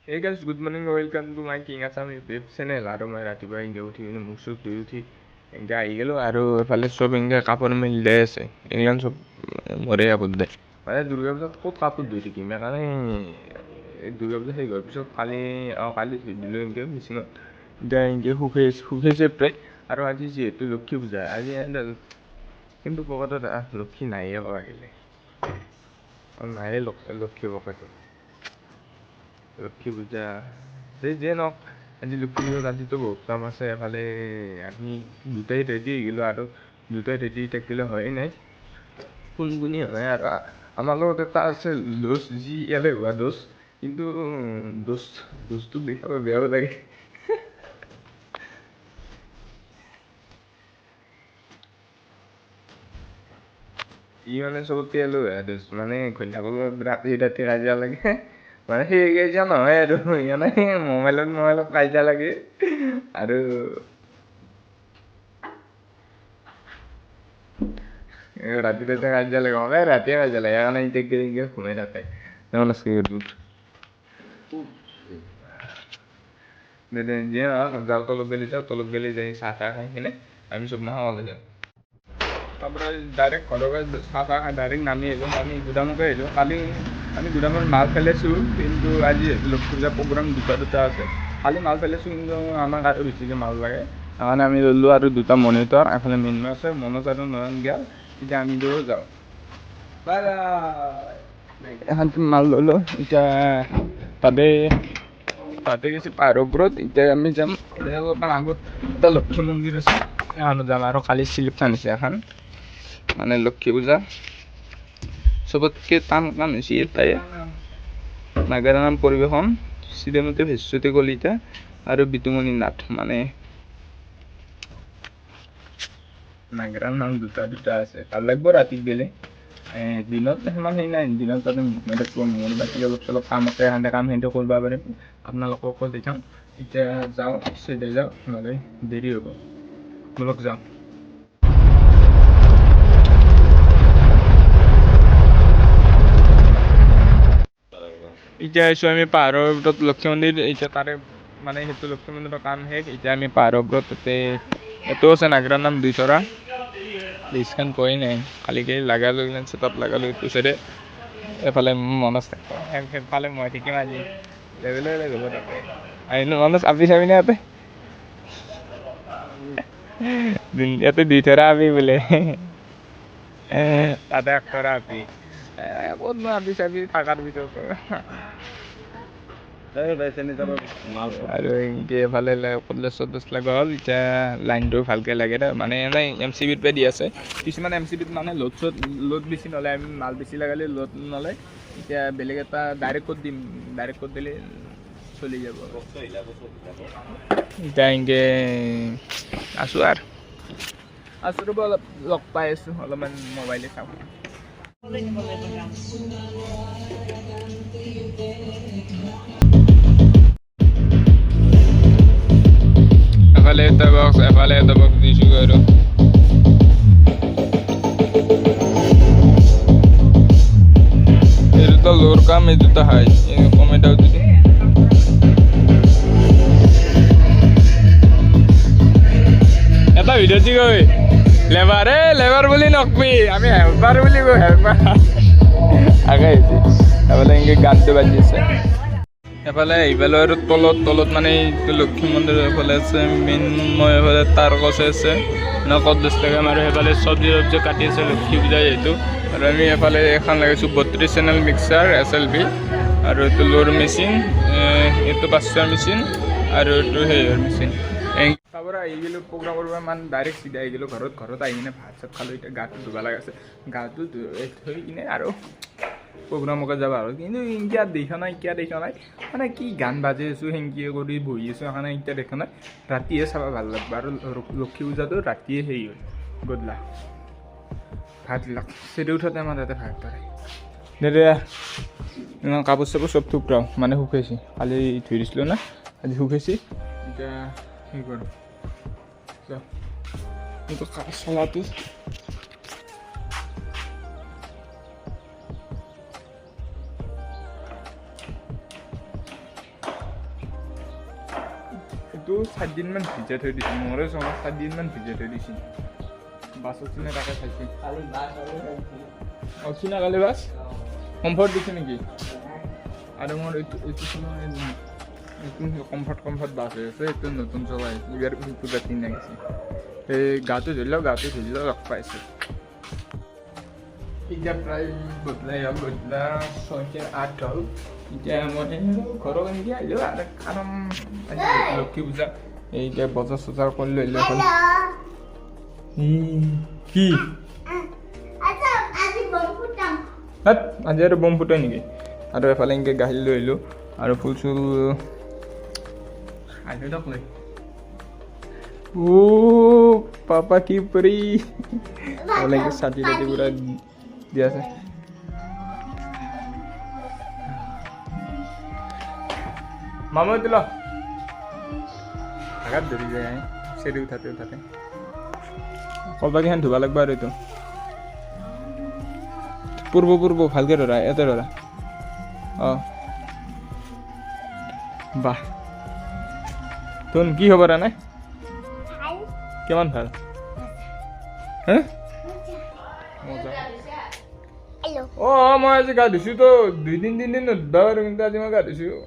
Hey guys, good morning. Welcome to my King Asami web channel. আৰু মই ৰাতিপুৱা এনেকৈ উঠি মুখ চুখ ধুই উঠি এনেকৈ আহি গ'লোঁ আৰু এফালে চব এনেকৈ কাপোৰ মেলি লৈ আছে এইগিলান চব মৰে কাপোৰ দে মানে দুৰ্গা পূজাত ক'ত কাপোৰ ধুই থাকিম সেইকাৰণে এই দুৰ্গা পূজা শেষ হোৱাৰ পিছত কালি ধুই দিলোঁ এনেকৈ মেচিনত এতিয়া এনেকৈ শুকাইছে প্ৰায় আৰু আজি যিহেতু লক্ষী পূজা আজি কিন্তু পকেটত লক্ষী নায়ে ক'ব গ'লে নায়ে লক্ষী পকেটত লক্ষী পূজা যিয়ে নহওক আজি লক্ষী পূজাত আজিতো বহুত কাম আছে এফালে আমি দুটাই ৰেডি হৈ গ'লোঁ আৰু দুটাই ৰেডি থাকিলে হয়ে নাই কোনগুণি হয় আৰু আমাৰ লগত এটা আছে দোষ যি ইয়ালৈ হোৱা দোষ কিন্তু দোষটো দেখাব বেয়াও লাগে ই মানে চবতকৈ হোৱা দোষ মানে ঘৈণীয়েকৰ ৰাতি কাজিয়া লাগে মানে সেই কাজিয়া নহয় আৰু মানে মোবাইলত কাজিয়া লাগে আৰু ৰাতি কাজিয়া লাগে ৰাতিয়ে কাজিয়া লাগে সেইকাৰণে এতিয়া ঘুমাই থাকে যিয়ে যাওঁ তলত গেলি যাই চাহ খাই কিনে আমি চব নাখাওঁ যাওঁ তাৰপৰা ডাইৰেক্ট ঘৰৰ চাহ খাই ডাইৰেক্ট নামি গুদামকে আহিলোঁ কালি আমি গুদামত মাল পেলাইছোঁ কিন্তু আজি লক্ষী পূজা প্ৰগ্ৰাম দুটা আছে কালি মাল পেলাইছোঁ কিন্তু আমাক আৰু বেছিকৈ মাল লাগে সেইকাৰণে আমি ল'লোঁ আৰু দুটা মনিটৰ এফালে মেইন আছে মনোজ আৰু নয়ন গেল এতিয়া আমি যাওঁ এখন মাল ল'লোঁ এতিয়া তাতে গৈছে পাহাৰৰ ওপৰত এতিয়া আমি যাম অলপমান আগত এটা লক্ষী মন্দিৰ আছে এখন যাম আৰু কালি শ্লিপ টানিছে এখন মানে লক্ষী পূজা চবতকৈ টান কাম হৈছে এটাই নাগাৰা নাম পৰিৱেশন শ্ৰীমতী ভাস্বতী কলিতা আৰু বিতুমণি নাথ মানে নাগাৰা নাম দুটা আছে ভাল লাগিব ৰাতি গ'লে দিনত সিমান সেই নাই দিনত তাতে মোৰ বাকী অলপ চলপ কাম আছে সেনেকৈ কাম সেইটো কৰিব পাৰিম আপোনালোককো দেখাম এতিয়া যাওঁ চিধাই যাওঁ নহ'লে দেৰি হ'ব ব'লক যাওঁ এতিয়া আহিছোঁ আমি পাহাৰৰ ওপৰত লক্ষী মন্দিৰ এতিয়া তাৰে মানে সেইটো লক্ষী মন্দিৰৰ কাম শেষ এতিয়া আমি পাহাৰৰ ওপৰত তাতে এইটো আছে নাগাৰা নাম দুইচৰা লিষ্টখন পোৱাই নাই কালিকৈ লগালোঁ চেটআপ লগালোঁ এইটো চাইডে এফালে মনজ সেইফালে মই থাকিম আজি লেভেলে যাব তাতে আহিলোঁ মনজ আপি চাবিনে ইয়াতে দুইচৰা আপি বোলে তাতে একচৰা আপি ক'তনো আপি চাবি থকাৰ ভিতৰত আৰু এনেকৈ এফালে কলেজ লগা হ'ল এতিয়া লাইনটো ভালকৈ লাগে মানে এনেই MCBৰ পৰা দি আছে কিছুমান MCBত মানে লোড বেছি নলয় আমি মাল বেছি লগালে লোড নলয় এতিয়া বেলেগ এটা ডাইৰেক্ট ক'ত দিলে চলি যাব এতিয়া এনেকৈ আছোঁ ৰ'ব অলপ লগ পাই আছোঁ অলপমান মোবাইলে চাওঁ এফালে এটা বক্স দিছোঁ আৰু এই দুটা লোৰ কাম এই দুটা হাই কমেণ্ট আউট দিছোঁ এটা ভিডিঅ' যি কয় লেবাৰ বুলি নকবি আমি হেল্পাৰ বুলি কওঁ হেল্পাৰ আগে আহিছে এফালে এনেকৈ গানটো বাজি আছে এফালে আহিবলৈ আৰু তলত মানে এইটো লক্ষী মন্দিৰৰ এফালে আছে মেইন মই এফালে তাৰ কছে আছে নকত 10 টকা আৰু সেইফালে চব্জি কাটি আছে লক্ষী পূজা যিহেতু আৰু আমি এফালে এখন লগাইছোঁ 32 চেনেল মিক্সাৰ SLB আৰু এইটো লোৰ মেচিন এইটো 500 মেচিন আৰু এইটো হেৰিয়ৰ মেচিন তাৰপৰা আহি গ'লোঁ প্ৰগ্ৰাম কৰিব মানে ডাইৰেক্ট চিধা আহি গ'লোঁ ঘৰত আহি কিনে ভাত চাত খালোঁ এতিয়া গাটো ধুব লগা আছে গাটো ধুই কিনে আৰু প্ৰগ্ৰামকে যাব আৰু কিন্তু সেনেকৈ দেখা নাই মানে কি গান বাজি আছোঁ সেনেকৈ কৰি বহি আছোঁ সেইকাৰণে এতিয়া দেখা নাই ৰাতিয়ে চাব ভাল লাগব আৰু লক্ষী পূজাটো ৰাতিয়ে হেৰি হয় গধূলা ভাতবিলাক চেৰি উঠোঁতে আমাৰ তাতে ভাত ধৰে কাপোৰ চাপোৰ চব থুপৰাও মানে শুকাইছে কালি ধুই দিছিলোঁ না আজি শুকাইছে এতিয়া সেই কৰোঁ কিন্তু চলাটো বাছটো 4 দিনমান ভিজাই থৈ দিছোঁ মোৰে চনত 4 দিনমান ভিজাই থৈ দিছোঁ বাছ আছে নে তাকে চাইছোঁ অছি না কালি বাছ কমফৰ্ট দিছে নেকি আৰু মোৰ এইটো কমফৰ্ট বাছ হৈ আছে এইটো নতুন চলাই ইয়াৰ পূজা 3 আহিছে এই গাটো ধৰিলেও লগ পাইছোঁ এতিয়া প্ৰায় বদলা 6:08 হ'ল এতিয়া মই ঘৰৰ এনেকৈ আহিলোঁ আৰু কাৰণ লক্ষী পূজা এই এতিয়া বজাৰ কৰি লৈ হ'ল কি আজি আৰু বম ফুটাই নেকি আৰু এফালে এনেকৈ গাড়ী লৈ আহিলোঁ আৰু ফুল চুল আহিলোঁ দিয়ক লৈ পাপা কি পৰি ছাতি পুৰা দি আছে মামা দিল আঘাত ধৰি যায় চেৰি উঠাতে কলবাগীখান ধুব লাগিব আৰু এইটো পূৰ্ব ভালকৈ ধৰা ইয়াতে ধৰা অঁ বাহ তোন কি খবৰ নাই কিমান ভাল হে অঁ মই আজি গা ধুইছোঁ তো 2-3 দিন নুধবা বাৰু কিন্তু আজি মই গা ধুইছোঁ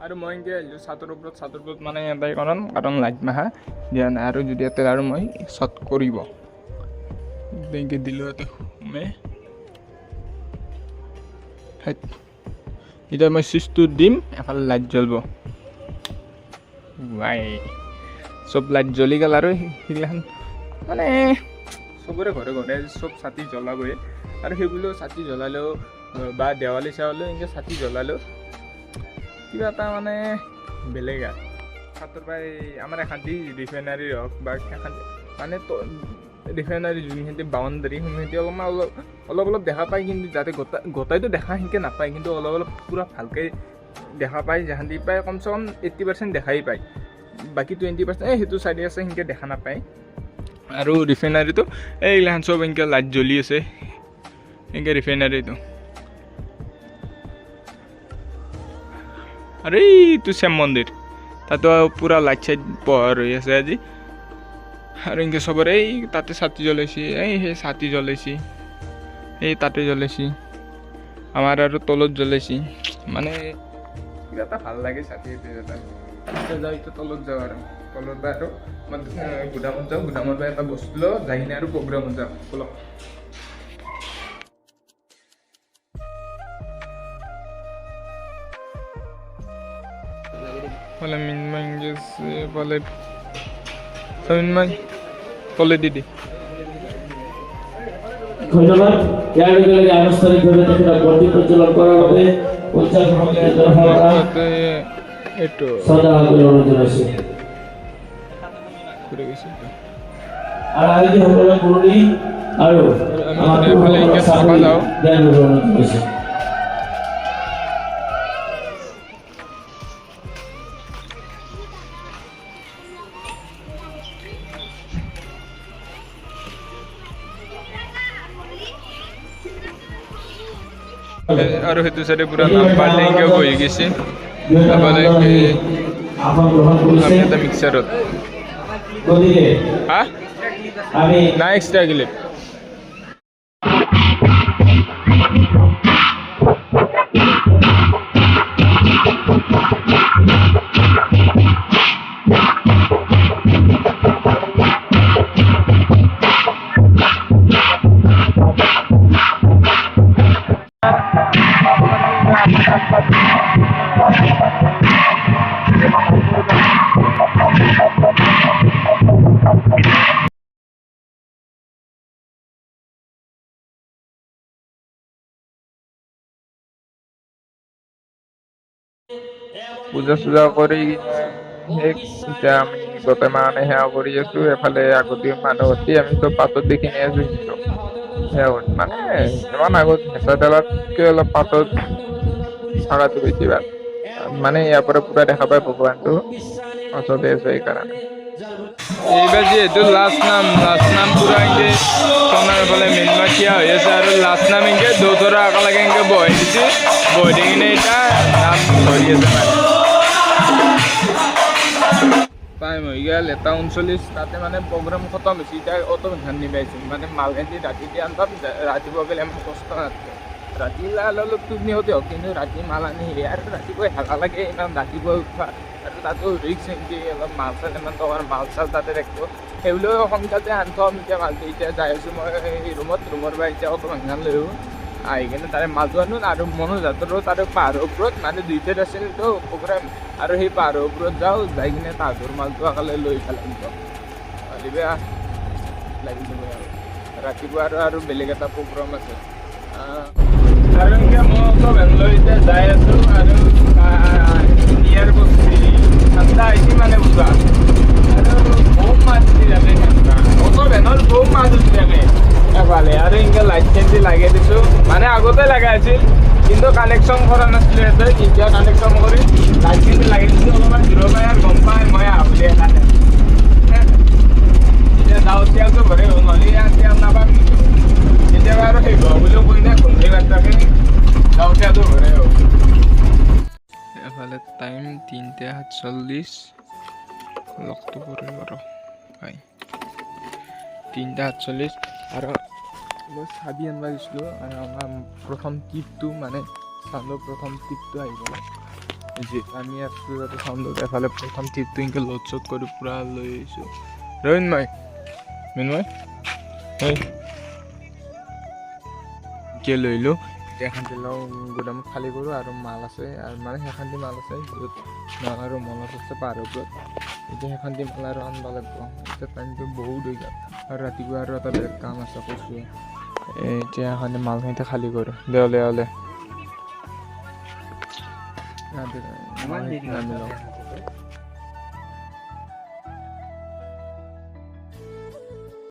আৰু মই এনেকৈ আহিলোঁ ছাতৰ ওপৰত মানে এটাই কাৰণ লাইট মাহা দিয়া নাই আৰু যদি ইয়াতে আৰু মই ছট কৰিব এনেকৈ দিলোঁ ইয়াতে সোমে এতিয়া মই চুইচটো দিম এফালে লাইট জ্বলিব ৱাই চব লাইট জ্বলি গ'ল আৰু সেইগিলাখান মানে চবৰে ঘৰে চব ছাতি জ্বলাবই আৰু সেইবুলিও ছাতি জ্বলালেও বা দেৱালী চেৱালীও এনেকৈ ছাতি জ্বলালেও কিবা এটা মানে বেলেগ আৰু ছাতৰ পৰাই আমাৰ এখান্তি ৰিফাইনাৰী হওক বা এখান্তি মানে ৰিফাইনাৰী যোনখিনি বাউণ্ডাৰী সেইখিনি অলপ দেখা পায় কিন্তু যাতে গোটাইতো দেখা সেনেকৈ নাপায় কিন্তু অলপ পূৰা ভালকৈ দেখা পায় যাহান্তি প্ৰায় কমচে কম 80% দেখাই পায় বাকী 20% সেইটো চাইডে আছে সেনেকৈ দেখা নাপায় আৰু ৰিফাইনাৰীটো এইগিলাখান চব এনেকৈ লাইট জ্বলি আছে এনেকৈ ৰিফাইনাৰীটো আৰু এইটো শ্যাম মন্দিৰ তাতো পূৰা লাইট চাইট পোহৰ হৈ আছে আজি আৰু এনেকৈ চবৰে এই তাতে ছাতি জ্বলাইছে সেই ছাতি জ্বলাইছে এই তাতে জ্বলাইছে আমাৰ আৰু তলত জ্বলাইছে মানে কিবা এটা ভাল লাগে ছাতি এটা যাওঁ এতিয়া তলত যাওঁ আৰু তলত বা আৰু মই গুদামত যাওঁ গুদামৰ পৰা এটা বস্তু লওঁ যাই কিনে আৰু প্ৰগ্ৰামত যাওঁ বলক Hola Minmay vale Minmay কলে দিদি ধন্যবাদ ইয়াৰ লগে আনুষ্ঠানিকভাৱে তেখেতক বন্তি প্ৰজ্বলন কৰাৰ বাবে উচ্চাৰ সমিতিৰ তৰফৰ পৰা এইটো সদা অনুৰোধ জনাইছো ঘুৰে গেছে আৰু আয়োজন সকলে পুৰণি আৰু আমি এফালে এনেকৈ চাবা যাওঁ জ্ঞান অনুৰোধ জনাইছো আৰু সেইটো চাইডে পুৰা নাম্বাৰ লেংকে বহি গৈছে এটা মিক্সাৰত হা নাই এক্সট্ৰা ক্লিপ পূজা চূজা কৰি এতিয়া আমি গোটেই মানে সেৱা কৰি আছো এফালে আগতে মানুহ অতি আমি চব পাছত দেখিনে আছো কিন্তু সেয়া মানে ইমান আগত হেঁচা তেলাতকৈ অলপ পাছত থকাটো বেছি ভাল মানে ইয়াৰ পৰা পুৰা দেখা পায় ভগৱানটো ওচৰতে আছে সেইকাৰণে এইবাৰ যিহেতু লাষ্ট নাম পুৰা এনেকৈ কণাৰ এইফালে মেনমাখিয়া হৈ আছে আৰু লাষ্ট নাম এনেকৈ দৌৰা একেলগে এনেকৈ বহাই দিছে বহাই দি কিনে এতিয়া নাম ধৰি আছে মানে টাইম হৈ গ'ল 1:39 তাতে মানে প্ৰগ্ৰাম খতম হৈছে এতিয়া অটো ধান নিবাইছোঁ মানে মালখিনি ৰাতিতে আনবাম ৰাতিপুৱা গ'লে আমাৰ কষ্ট নাথাকে ৰাতি অলপ টোপনি হতে হওক কিন্তু ৰাতি মাল আনি আৰু ৰাতিপুৱাই হালা লাগে ইমান ৰাতিপুৱা উঠা আৰু তাতো ৰিক্স নেকি অলপ মাল চাল ইমান টকাৰ মাল চাল তাতে ৰাখিব সেইবুলিও সোনকালে আনথম এতিয়া মালটো এতিয়া যাই আছোঁ মই ৰুমৰ পৰা এতিয়া অটো ভাঙান লৈ আহি কিনে তাৰে মাজু আনো আৰু মনোজাতৰো তাৰে পাহাৰৰ ওপৰত মানে দুইটাত আছিলতো প্ৰগ্ৰাম আৰু সেই পাহাৰৰ ওপৰত যাওঁ যাই কিনে তাহাঁতৰ মালটো আকালে লৈ পেলাম বেয়া লাগিছে মই আৰু ৰাতিপুৱা আৰু বেলেগ এটা প্ৰগ্ৰাম আছে আৰু এনেকৈ মই অটো ভেন লৈ এতিয়া যাই আছোঁ আৰু নিয়াৰ বস্তি ঠাণ্ডা আহিছে মানে বুজা আৰু বহুত মাছ উঠি থাকে ঠাণ্ডা অটো ভেনত বহুত মাছ উঠি থাকে এফালে আৰু এনেকৈ লাইট চেঞ্চি লগাই দিছোঁ মানে আগতে লগাই আছিল কিন্তু কানেকশ্যন কৰা নাছিলোঁ ইয়াতে এতিয়া কানেকশ্যন কৰি লাইট চেঞ্চি লগাই দিছোঁ অলপমান দূৰৰ পাই আৰু গম পাই মই আহোঁ বুলি এখানে এতিয়া যাওঁতিয়াতো ঘৰে নহ'লে এতিয়া নাপাম কেতিয়াবা আৰু সেই ঘৰ বুলিও কৈ নাই গোন্ধি বাচ্চাকে যাওঁতিয়াতো ঘৰে এফালে টাইম 3:47 লগটো কৰিম আৰু হয় 3:47 আৰু মই চাবি আনিব গৈছিলোঁ আৰু আমাৰ প্ৰথম টিপটো মানে চাউণ্ডৰ প্ৰথম টিপটো আহিব যিহেতু আমি আছোঁ যাতে চাউণ্ডত এফালে প্ৰথম টিপটো এনেকৈ লোড চড কৰি পূৰা লৈ আহিছোঁ ৰবীন্ময় মিন্ময় এই এতিয়া লৈ লো এতিয়া এখান লওঁ গুদামত খালী কৰোঁ আৰু মাল আছে আৰু মানে সেইখান মাল আছে য'ত মাল আৰু মনত আছে পাহাৰৰ ওপৰত এতিয়া সেইখান মাল আৰু আনিব লাগিব এতিয়া টাইমটো বহুত হৈ গ'ল আৰু ৰাতিপুৱা আৰু এটা বেলেগ কাম আছে কৈছোঁ এতিয়া এখন মালখিনিতে খালী কৰোঁ দে ওলে নামি লওঁ